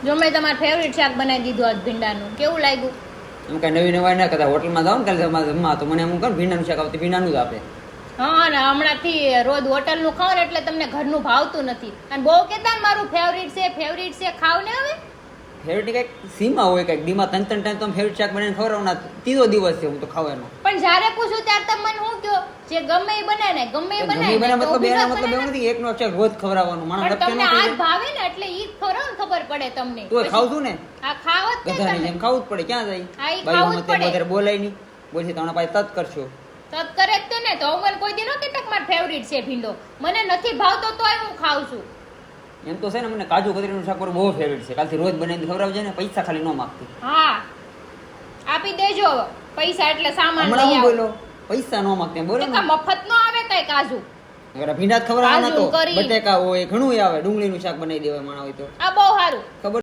જો મેં તમારું ફેવરિટ શાક બનાવી દીધું આજ ભીંડાનું, કેવું લાગ્યું? એમ કઈ નવી નવાઈ ના કરતા, હોટલમાં જાવ ને કાલે જમવા તો મને એમ કહો ભીંડાનું શાક આવતી ભીંડાનું જ આપે. હા, ને હમણાંથી રોજ હોટલનું ખાવ ને એટલે તમને ઘરનું ભાવતું નથી. અને બહુ કહેતા ને મારું ફેવરિટ છે ખાવ ને. હવે ફેવરિટ કઈક સીમા હોય, કઈક દીમાં ત્રણ ટાઈમ તો ફેવરિટ શાક બનાવીને ખવડાવવાના, ત્રીજો દિવસ છે હું તો ખાવાનો. પણ જ્યારે પૂછું ત્યારે તમે મને શું કહો? જે ગમે એ બનાય ને ગમે એ બનાય મતલબ એનો મતલબ એવું નથી એકનો શાક રોજ ખવડાવવાનું. માણસ તમને આજ ભાવે ને એટલે ઈ ખરો ને ખબર પડે તમને. તું ખાવ છું ને? આ ખાવ જ ને ગધાની જેમ ખાવું જ પડે. ક્યાં જાય બાયું મતે વધારે બોલાય નહીં, બોલશે તમારા પાસે તત કરશો. તત કરે જ તે ને. તો મને કોઈ દી નો કે મારો ફેવરિટ છે ભીંડો, મને નથી ભાવતો તોય હું ખાઉં છું. એમ તો છે ને મને કાજુ કતરીનું શાક બહુ ફેવરિટ છે. કાલથી રોજ બનાવીને ખવડાવજે ને, પૈસા ખાલી ન માંગતી. હા, આપી દેજો પૈસા, એટલે સામાન હમણાં લઈ હું આવો. બોલો પૈસા ન માંગતી બોલો ને. મફત નો આવે કઈ કાજુ. અગર ભીંડા જ ખવડાવવાના તો કાજુ કરી. બટેકા હોય ઘણું આવે, ડુંગળીનું શાક બનાવી દેવાય માણા હોય તો આ બહુ સારું. ખબર